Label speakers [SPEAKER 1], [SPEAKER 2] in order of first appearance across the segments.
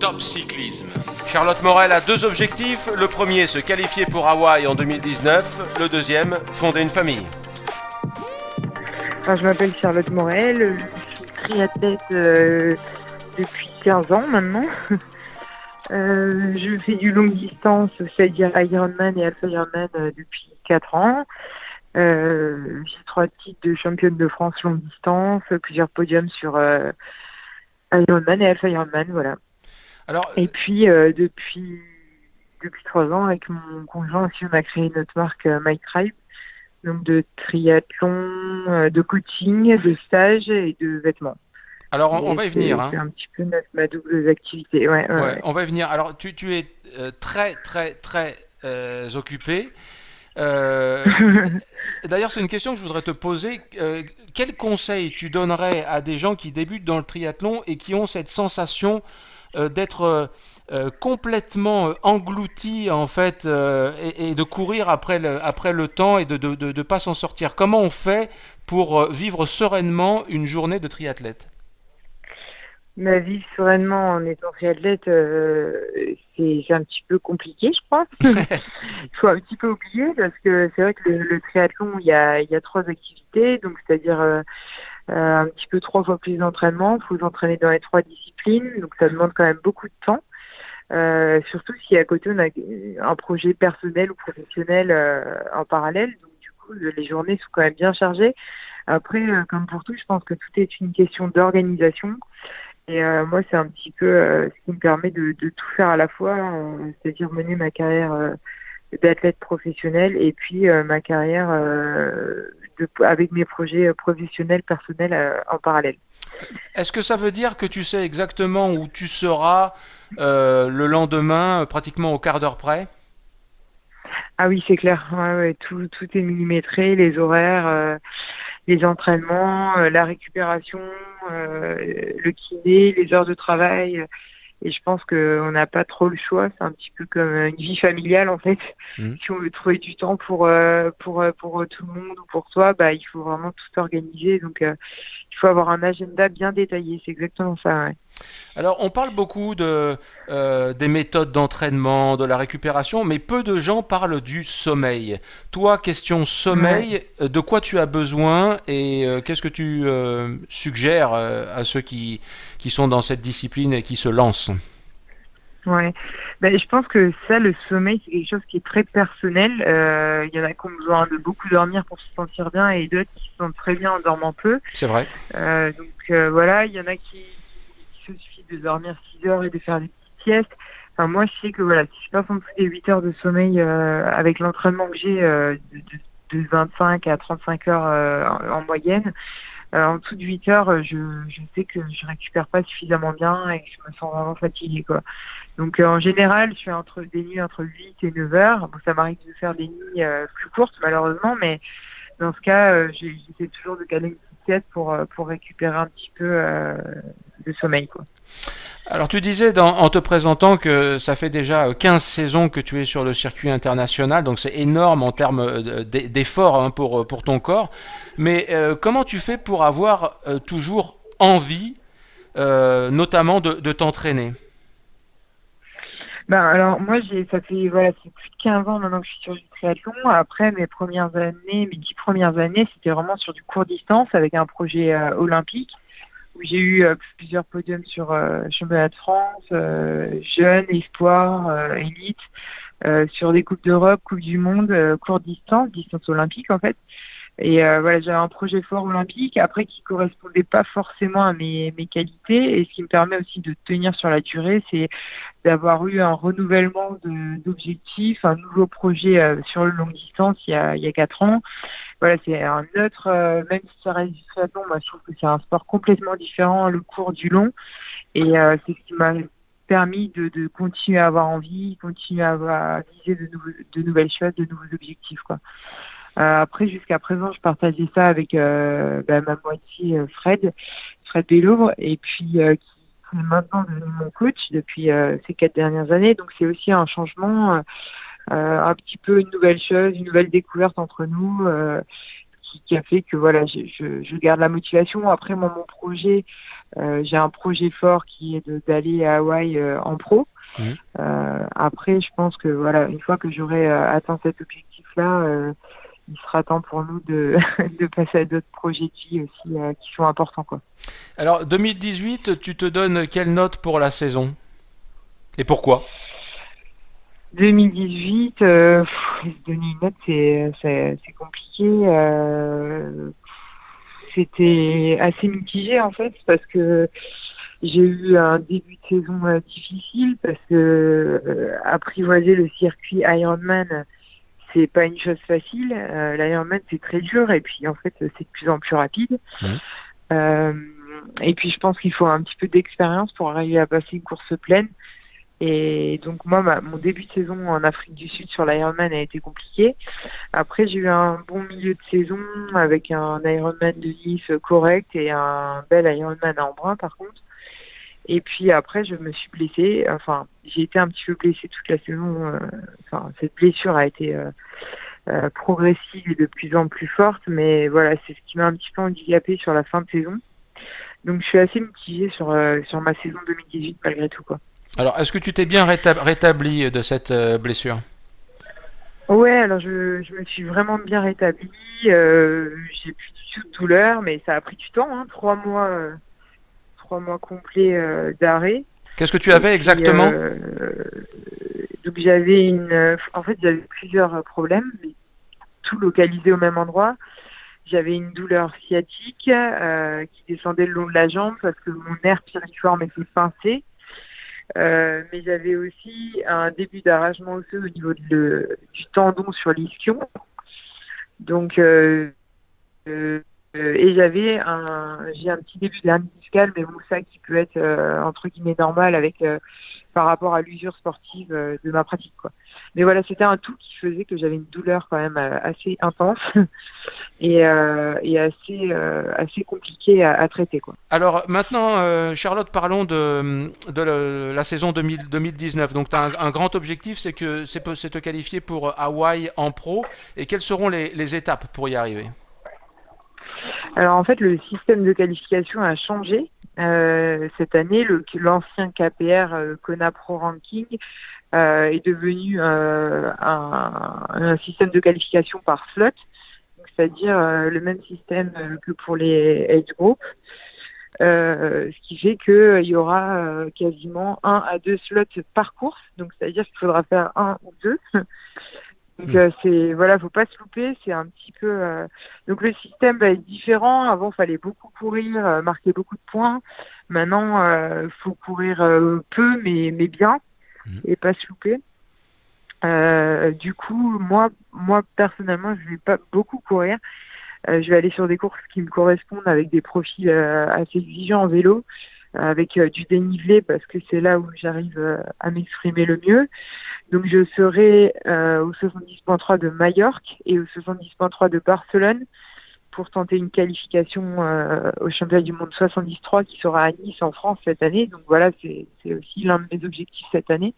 [SPEAKER 1] Top Cyclisme. Charlotte Morel a deux objectifs. Le premier, se qualifier pour Hawaï en 2019. Le deuxième, fonder une famille.
[SPEAKER 2] Enfin, je m'appelle Charlotte Morel, je suis triathlète depuis 15 ans maintenant. Je fais du longue distance, c'est-à-dire Ironman et Alpha Ironman depuis 4 ans. J'ai 3 titres de championne de France longue distance, plusieurs podiums sur Ironman et Alpha Ironman, voilà.
[SPEAKER 1] Alors,
[SPEAKER 2] Et puis depuis 3 ans, avec mon conjoint aussi, on a créé notre marque My Tribe, donc de triathlon, de coaching, de stage et de vêtements.
[SPEAKER 1] alors on va y venir.
[SPEAKER 2] C'est un petit peu ma double activité. Ouais.
[SPEAKER 1] On va y venir. Alors, tu es très occupé. D'ailleurs, c'est une question que je voudrais te poser. Quel conseil tu donnerais à des gens qui débutent dans le triathlon et qui ont cette sensation d'être complètement engloutis en fait et de courir après le temps et de pas s'en sortir? Comment on fait pour vivre sereinement une journée de triathlète?
[SPEAKER 2] Ma vie sereinement en étant triathlète, c'est un petit peu compliqué, je crois. Il faut un petit peu oublier parce que c'est vrai que le triathlon, il y a 3 activités, donc c'est-à-dire un petit peu 3 fois plus d'entraînement. Il faut s'entraîner dans les 3 disciplines, donc ça demande quand même beaucoup de temps. Surtout si à côté on a un projet personnel ou professionnel en parallèle, donc du coup les journées sont quand même bien chargées. Après, comme pour tout, je pense que tout est une question d'organisation. Et moi, c'est un petit peu ce qui me permet de tout faire à la fois, c'est-à-dire mener ma carrière d'athlète professionnel et puis ma carrière avec mes projets professionnels, personnels en parallèle.
[SPEAKER 1] Est-ce que ça veut dire que tu sais exactement où tu seras le lendemain, pratiquement au quart d'heure près?
[SPEAKER 2] Ah oui, c'est clair. Ouais, tout est millimétré, les horaires, les entraînements, la récupération, le kiné, les heures de travail. Et je pense qu'on n'a pas trop le choix. C'est un petit peu comme une vie familiale, en fait.
[SPEAKER 1] Mmh.
[SPEAKER 2] Si on veut trouver du temps pour tout le monde ou pour toi, bah, il faut vraiment tout organiser. Donc, il faut avoir un agenda bien détaillé. C'est exactement ça, ouais.
[SPEAKER 1] Alors, on parle beaucoup des méthodes d'entraînement, de la récupération, mais peu de gens parlent du sommeil. Toi, question
[SPEAKER 2] Ouais.
[SPEAKER 1] sommeil, de quoi tu as besoin et qu'est-ce que tu suggères à ceux qui sont dans cette discipline et qui se lancent?
[SPEAKER 2] Ouais. Ben, je pense que ça, le sommeil, c'est quelque chose qui est très personnel. Il y en a qui ont besoin de beaucoup dormir pour se sentir bien et d'autres qui se sentent très bien en dormant peu.
[SPEAKER 1] C'est vrai.
[SPEAKER 2] Voilà, il y en a qui se suffit de dormir 6 heures et de faire des petites siestes. Enfin, moi, je sais que voilà, si je passe en dessous des 8 heures de sommeil avec l'entraînement que j'ai de 25 à 35 heures en moyenne, en dessous de 8 heures, je sais que je récupère pas suffisamment bien et que je me sens vraiment fatiguée, quoi. Donc en général, je fais des nuits entre 8 et 9 heures. Bon, ça m'arrive de faire des nuits plus courtes malheureusement, mais dans ce cas, j'essaie toujours de caler une petite sieste pour récupérer un petit peu de sommeil, quoi.
[SPEAKER 1] Alors tu disais en te présentant que ça fait déjà 15 saisons que tu es sur le circuit international, donc c'est énorme en termes d'effort hein, pour ton corps. Mais comment tu fais pour avoir toujours envie, notamment de t'entraîner?
[SPEAKER 2] Ben alors moi ça fait voilà, c'est plus de 15 ans maintenant que je suis sur du triathlon. Après mes 10 premières années, c'était vraiment sur du court distance avec un projet olympique où j'ai eu plusieurs podiums sur championnat de France, jeunes, espoir, élite, sur des coupes d'Europe, coupes du monde, court distance olympique en fait. Et voilà, j'avais un projet fort olympique, après qui correspondait pas forcément à mes qualités. Et ce qui me permet aussi de tenir sur la durée, c'est d'avoir eu un renouvellement d'objectifs, un nouveau projet sur le longue distance il y a 4 ans. Voilà, c'est un autre, même si ça reste du triathlon, moi je trouve que c'est un sport complètement différent, le court du long. Et c'est ce qui m'a permis de continuer à avoir envie, continuer à viser de nouvelles choses, de nouveaux objectifs, quoi. Après, jusqu'à présent, je partageais ça avec ma moitié Fred Bellouvre, et puis qui est maintenant devenu mon coach depuis ces 4 dernières années. Donc c'est aussi un changement, un petit peu une nouvelle chose, une nouvelle découverte entre nous, qui a fait que voilà, je garde la motivation. Après, moi, mon projet, j'ai un projet fort qui est d'aller à Hawaï en pro.
[SPEAKER 1] Mmh.
[SPEAKER 2] Après, je pense que voilà, une fois que j'aurai atteint cet objectif-là, il sera temps pour nous de, de passer à d'autres projets de vie aussi qui sont importants, quoi.
[SPEAKER 1] Alors 2018, tu te donnes quelle note pour la saison? Et pourquoi?
[SPEAKER 2] 2018, se donner une note, c'est compliqué. C'était assez mitigé en fait parce que j'ai eu un début de saison difficile parce que apprivoiser le circuit Ironman, c'est pas une chose facile. L'Ironman c'est très dur et puis en fait c'est de plus en plus rapide. Et puis je pense qu'il faut un petit peu d'expérience pour arriver à passer une course pleine. Et donc moi, mon début de saison en Afrique du Sud sur l'Ironman a été compliqué. Après, j'ai eu un bon milieu de saison avec un Ironman de Nice correct et un bel Ironman à Embrun par contre. Et puis après, je me suis blessée. Enfin, j'ai été un petit peu blessée toute la saison. Enfin, cette blessure a été progressive et de plus en plus forte. Mais voilà, c'est ce qui m'a un petit peu handicapée sur la fin de saison. Donc je suis assez mitigée sur ma saison 2018 malgré tout, quoi.
[SPEAKER 1] Alors, est-ce que tu t'es bien rétabli de cette blessure?
[SPEAKER 2] Ouais, alors je me suis vraiment bien rétablie. J'ai plus du tout de douleur, mais ça a pris du temps, hein, 3 mois complets d'arrêt.
[SPEAKER 1] Qu'est-ce que tu avais exactement?
[SPEAKER 2] Donc j'avais en fait j'avais plusieurs problèmes, mais tout localisé au même endroit. J'avais une douleur sciatique qui descendait le long de la jambe parce que mon nerf piriforme était pincé. Mais j'avais aussi un début d'arrachement osseux au niveau du tendon sur l'ischio. Donc, et j'ai un petit début d'hernie discale, mais bon, ça qui peut être entre guillemets normal avec par rapport à l'usure sportive de ma pratique, quoi. Mais voilà, c'était un tout qui faisait que j'avais une douleur quand même assez intense et assez compliquée à traiter, quoi.
[SPEAKER 1] Alors maintenant, Charlotte, parlons de la saison 2019. Donc tu as un grand objectif, c'est te qualifier pour Hawaï en pro. Et quelles seront les étapes pour y arriver?
[SPEAKER 2] Alors en fait, le système de qualification a changé cette année. L'ancien KPR Kona Pro Ranking est devenu un système de qualification par slot, c'est-à-dire le même système que pour les age groups, ce qui fait qu'il y aura quasiment 1 à 2 slots par course, donc c'est-à-dire qu'il faudra faire 1 ou 2. Donc c'est voilà, faut pas se louper, c'est un petit peu donc le système va être différent. Avant, fallait beaucoup courir, marquer beaucoup de points. Maintenant, faut courir peu mais bien et pas se louper. Du coup, moi personnellement, je vais pas beaucoup courir. Je vais aller sur des courses qui me correspondent avec des profils assez exigeants en vélo, avec du dénivelé parce que c'est là où j'arrive à m'exprimer le mieux. Donc je serai au 70.3 de Majorque et au 70.3 de Barcelone pour tenter une qualification au championnat du monde 73 qui sera à Nice en France cette année. Donc voilà, c'est aussi l'un de mes objectifs cette année.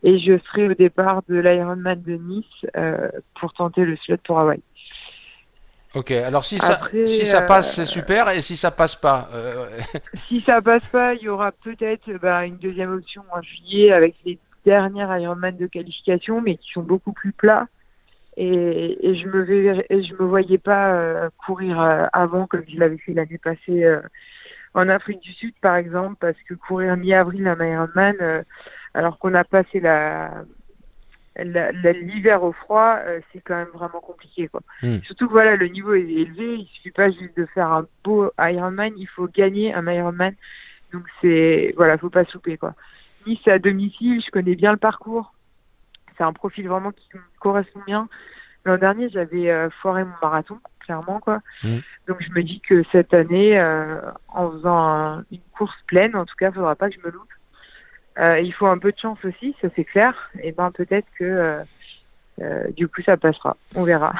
[SPEAKER 2] Et je serai au départ de l'Ironman de Nice pour tenter le slot pour Hawaï.
[SPEAKER 1] Ok, alors si ça passe, c'est super, et si ça passe pas
[SPEAKER 2] Si ça passe pas, il y aura peut-être une deuxième option en juillet avec les dernières Ironman de qualification, mais qui sont beaucoup plus plats. Et je me voyais pas courir avant comme je l'avais fait l'année passée en Afrique du Sud, par exemple, parce que courir mi-avril un Ironman, alors qu'on a passé l'hiver au froid, c'est quand même vraiment compliqué, quoi. Surtout que voilà, le niveau est élevé, il suffit pas juste de faire un beau Ironman, il faut gagner un Ironman. Donc faut pas souper, quoi. Nice, c'est à domicile, je connais bien le parcours. C'est un profil vraiment qui me correspond bien. L'an dernier, j'avais foiré mon marathon, clairement, quoi. Donc je me dis que cette année, en faisant une course pleine, en tout cas, il faudra pas que je me loupe. Il faut un peu de chance aussi, ça c'est clair. Et peut-être que Du coup, ça passera. On verra.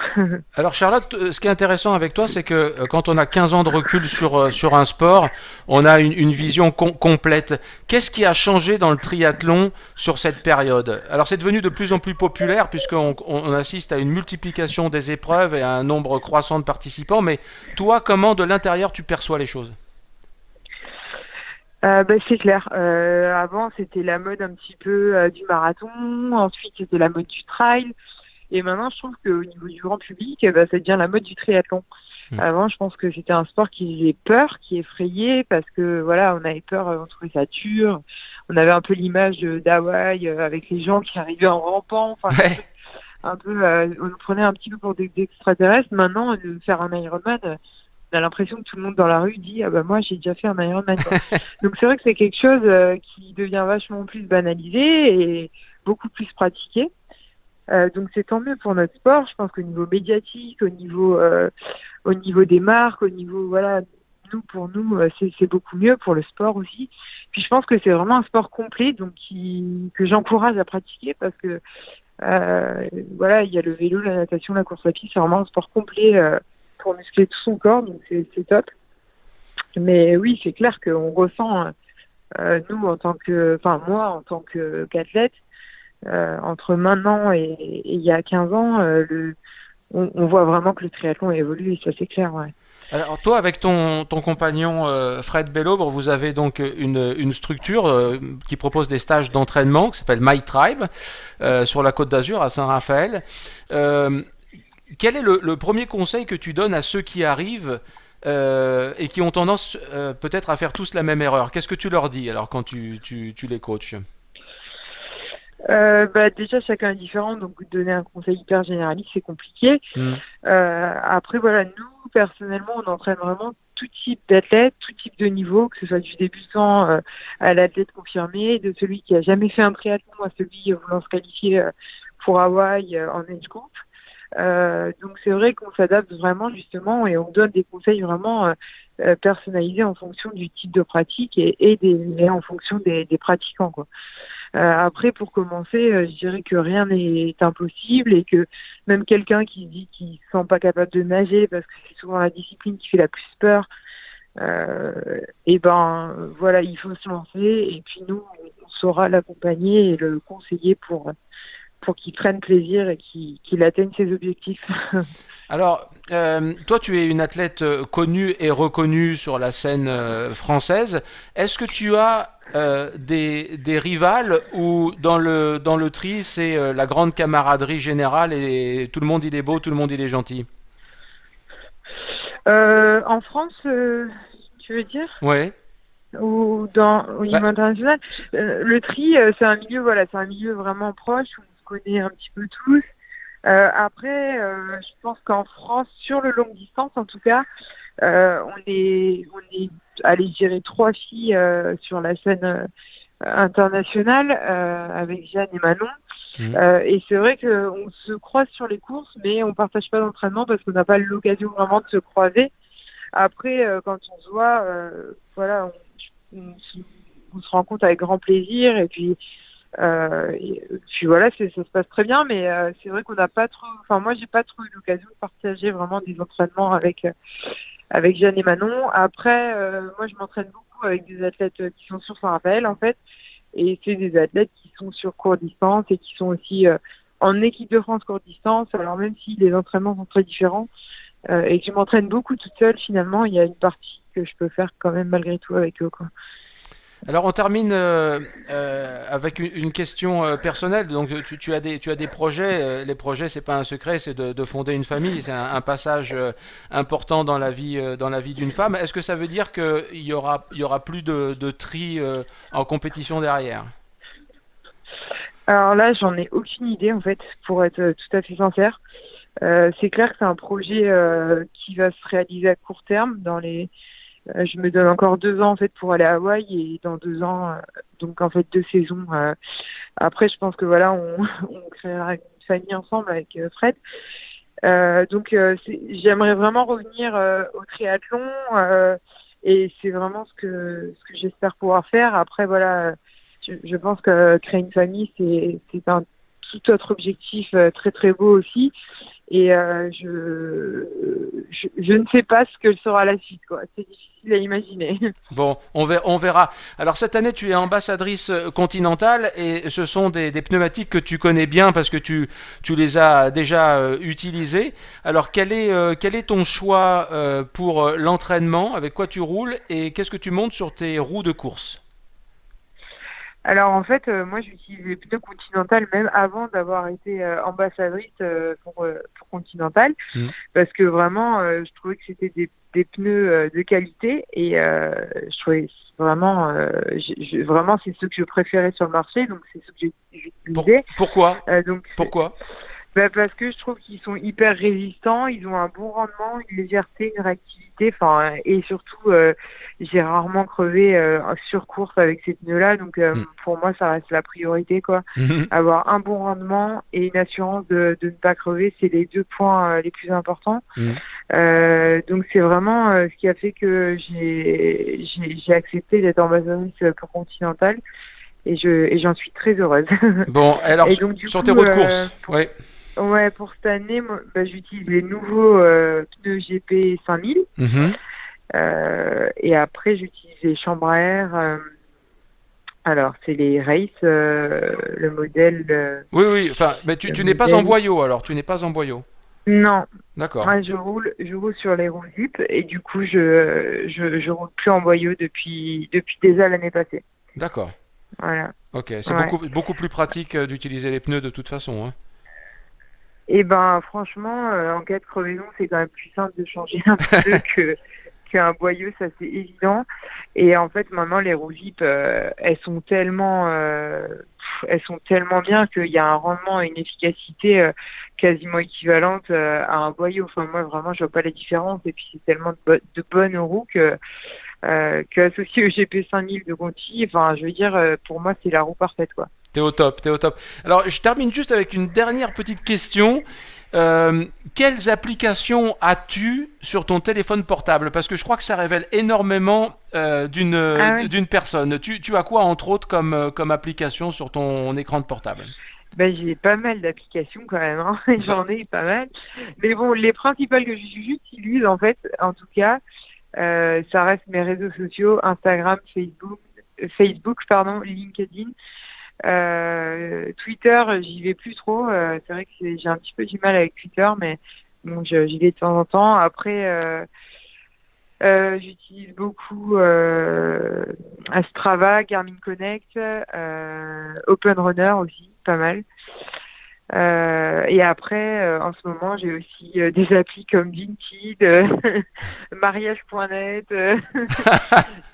[SPEAKER 1] Alors Charlotte, ce qui est intéressant avec toi, c'est que quand on a 15 ans de recul sur un sport, on a une vision complète. Qu'est-ce qui a changé dans le triathlon sur cette période? Alors c'est devenu de plus en plus populaire puisqu'on assiste à une multiplication des épreuves et à un nombre croissant de participants, mais toi, comment de l'intérieur tu perçois les choses?
[SPEAKER 2] C'est clair. Avant, c'était la mode un petit peu du marathon. Ensuite, c'était la mode du trail. Et maintenant, je trouve qu'au niveau du grand public, ça devient la mode du triathlon. Avant, je pense que c'était un sport qui faisait peur, qui effrayait, parce que voilà, on avait peur, on trouvait ça dur. On avait un peu l'image d'Hawaï avec les gens qui arrivaient en rampant. Enfin,
[SPEAKER 1] Ouais.
[SPEAKER 2] un peu, on nous prenait un petit peu pour des extraterrestres. Maintenant, de faire un Ironman, on a l'impression que tout le monde dans la rue dit ah bah moi j'ai déjà fait un Ironman. Donc c'est vrai que c'est quelque chose qui devient vachement plus banalisé et beaucoup plus pratiqué. Donc c'est tant mieux pour notre sport. Je pense qu'au niveau médiatique, au niveau des marques, au niveau voilà, pour nous c'est beaucoup mieux pour le sport aussi. Puis je pense que c'est vraiment un sport complet, donc que j'encourage à pratiquer parce que voilà, il y a le vélo, la natation, la course à pied, c'est vraiment un sport complet pour muscler tout son corps, donc c'est top. Mais oui, c'est clair qu'on ressent nous en tant que, enfin moi en tant qu'athlète. Entre maintenant et il y a 15 ans, on voit vraiment que le triathlon a évolué, et ça c'est clair, ouais.
[SPEAKER 1] Alors toi, avec ton compagnon Fred Bellobre, vous avez donc une structure qui propose des stages d'entraînement qui s'appelle My Tribe sur la Côte d'Azur à Saint-Raphaël. Euh, Quel est le premier conseil que tu donnes à ceux qui arrivent et qui ont tendance peut-être à faire tous la même erreur? Qu'est-ce que tu leur dis alors quand tu les coaches?
[SPEAKER 2] Déjà chacun est différent, donc donner un conseil hyper généraliste c'est compliqué.
[SPEAKER 1] Hmm.
[SPEAKER 2] Après voilà, nous personnellement on entraîne vraiment tout type d'athlète, tout type de niveau, que ce soit du débutant à l'athlète confirmé, de celui qui a jamais fait un triathlon à celui voulant se qualifier pour Hawaï en age group. Donc c'est vrai qu'on s'adapte vraiment justement et on donne des conseils vraiment personnalisés en fonction du type de pratique et en fonction des pratiquants, quoi. Après, pour commencer, je dirais que rien n'est impossible et que même quelqu'un qui dit qu'il ne se sent pas capable de nager parce que c'est souvent la discipline qui fait la plus peur, et ben voilà, il faut se lancer et puis nous, on saura l'accompagner et le conseiller pour qu'il prenne plaisir et qu'il atteigne ses objectifs.
[SPEAKER 1] Alors, toi, tu es une athlète connue et reconnue sur la scène française. Est-ce que tu as des rivales ou dans le tri, c'est la grande camaraderie générale et tout le monde il est beau, tout le monde il est gentil?
[SPEAKER 2] En France, tu veux dire?
[SPEAKER 1] Ouais.
[SPEAKER 2] Ou au
[SPEAKER 1] Bah,
[SPEAKER 2] niveau international,
[SPEAKER 1] c'est-
[SPEAKER 2] le tri, c'est un milieu, voilà, c'est un milieu vraiment proche où on se connaît un petit peu tous. Après, je pense qu'en France, sur le longue distance, en tout cas, allez, je dirais 3 filles sur la scène internationale avec Jeanne et Manon.
[SPEAKER 1] Mhm.
[SPEAKER 2] Et c'est vrai qu'on se croise sur les courses, mais on partage pas d'entraînement parce qu'on n'a pas l'occasion vraiment de se croiser. Après, quand on se voit, voilà, on se rencontre avec grand plaisir et puis voilà, ça se passe très bien, mais c'est vrai qu'on n'a pas trop, enfin moi j'ai pas trop eu l'occasion de partager vraiment des entraînements avec Jeanne et Manon. Après, moi je m'entraîne beaucoup avec des athlètes qui sont sur Saint-Raphaël en fait, et c'est des athlètes qui sont sur court distance et qui sont aussi en équipe de France court distance. Alors même si les entraînements sont très différents et que je m'entraîne beaucoup toute seule, finalement il y a une partie que je peux faire quand même malgré tout avec eux, quoi.
[SPEAKER 1] Alors on termine avec une question personnelle. Donc tu as des projets. Les projets, c'est pas un secret, c'est de fonder une famille. C'est un passage important dans la vie d'une femme. Est-ce que ça veut dire il y aura plus de tri en compétition derrière?
[SPEAKER 2] Alors là, j'en ai aucune idée en fait, pour être tout à fait sincère. C'est clair que c'est un projet qui va se réaliser à court terme. Je me donne encore 2 ans en fait pour aller à Hawaï et dans 2 ans, donc en fait 2 saisons. Après, je pense que voilà, on créera une famille ensemble avec Fred. J'aimerais vraiment revenir au triathlon et c'est vraiment ce que j'espère pouvoir faire. Après, voilà, je pense que créer une famille, c'est tout tout autre objectif très très beau aussi. Et je ne sais pas ce que sera la suite, quoi. C'est difficile à imaginer.
[SPEAKER 1] Bon, on verra. Alors cette année, tu es ambassadrice Continental et ce sont des pneumatiques que tu connais bien parce que tu les as déjà utilisés. Alors quel est ton choix pour l'entraînement? Avec quoi tu roules et qu'est-ce que tu montes sur tes roues de course?
[SPEAKER 2] Alors en fait, moi j'utilise les pneus Continental même avant d'avoir été ambassadrice pour Continental, parce que vraiment je trouvais que c'était des pneus de qualité et je trouvais vraiment, vraiment c'est ceux que je préférais sur le marché, donc c'est ceux que j'utilisais.
[SPEAKER 1] Pourquoi
[SPEAKER 2] donc
[SPEAKER 1] Pourquoi
[SPEAKER 2] parce que je trouve qu'ils sont hyper résistants, ils ont un bon rendement, une légèreté, une réactivité, enfin et surtout j'ai rarement crevé sur course avec ces pneus-là, donc pour moi ça reste la priorité quoi. Avoir un bon rendement et une assurance de ne pas crever, c'est les 2 points les plus importants. Donc c'est vraiment ce qui a fait que j'ai accepté d'être ambassadrice pour Continental et j'en suis très heureuse.
[SPEAKER 1] Bon, alors
[SPEAKER 2] et donc,
[SPEAKER 1] sur tes routes de course,
[SPEAKER 2] Ouais, pour cette année, moi, j'utilise les nouveaux pneus GP 5000. Et après, j'utilise les chambres à air. Alors, c'est les Race, le modèle.
[SPEAKER 1] Oui, enfin, mais tu n'es pas en boyau alors, tu n'es pas en boyau.
[SPEAKER 2] Non.
[SPEAKER 1] D'accord.
[SPEAKER 2] Moi, je roule sur les roues zip et du coup, je roule plus en boyau depuis déjà l'année passée.
[SPEAKER 1] D'accord.
[SPEAKER 2] Voilà.
[SPEAKER 1] Ok, c'est beaucoup plus pratique d'utiliser les pneus de toute façon. Hein.
[SPEAKER 2] Et ben franchement, en cas de crevaison, c'est quand même plus simple de changer un pneu qu'un boyau, ça c'est évident. Et en fait, maintenant les roues Zip, elles sont tellement bien qu'il y a un rendement et une efficacité quasiment équivalente à un boyau. Enfin moi vraiment, je vois pas la différence. Et puis c'est tellement de bonnes roues que associé au GP 5000 de Conti, enfin je veux dire, pour moi c'est la roue parfaite quoi.
[SPEAKER 1] T'es au top. Alors, je termine juste avec une dernière petite question. Quelles applications as-tu sur ton téléphone portable? Parce que je crois que ça révèle énormément d'une personne. Tu as quoi, entre autres, comme application sur ton écran de portable?
[SPEAKER 2] Ben, j'ai pas mal d'applications quand même, hein. J'en ai pas mal. Mais bon, les principales que j'utilise, en fait, en tout cas, ça reste mes réseaux sociaux, Instagram, Facebook, LinkedIn. Twitter, j'y vais plus trop. C'est vrai que j'ai un petit peu du mal avec Twitter, mais bon, j'y vais de temps en temps. Après, j'utilise beaucoup Strava, Garmin Connect, Open Runner aussi, pas mal. Et après, en ce moment, j'ai aussi des applis comme Vinted, mariage.net,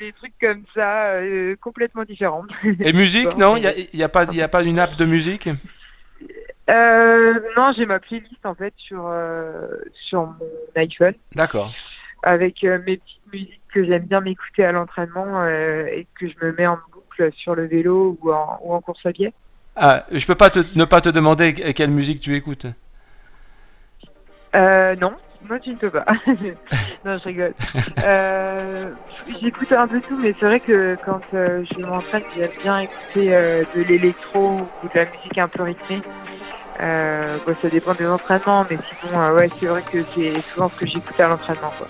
[SPEAKER 2] des trucs comme ça, complètement différents.
[SPEAKER 1] Et musique, non? Il y a pas une app de musique?
[SPEAKER 2] Non, j'ai ma playlist en fait sur mon iPhone.
[SPEAKER 1] D'accord.
[SPEAKER 2] Avec mes petites musiques que j'aime bien m'écouter à l'entraînement et que je me mets en boucle sur le vélo ou en course à pied.
[SPEAKER 1] Ah, je peux pas ne pas te demander quelle musique tu écoutes.
[SPEAKER 2] Non, tu ne peux pas. Non, je rigole. J'écoute un peu tout, mais c'est vrai que quand je m'entraîne, j'aime bien écouter de l'électro ou de la musique un peu rythmée. Bon, ça dépend des entraînements, mais sinon, ouais, c'est vrai que c'est souvent ce que j'écoute à l'entraînement, quoi.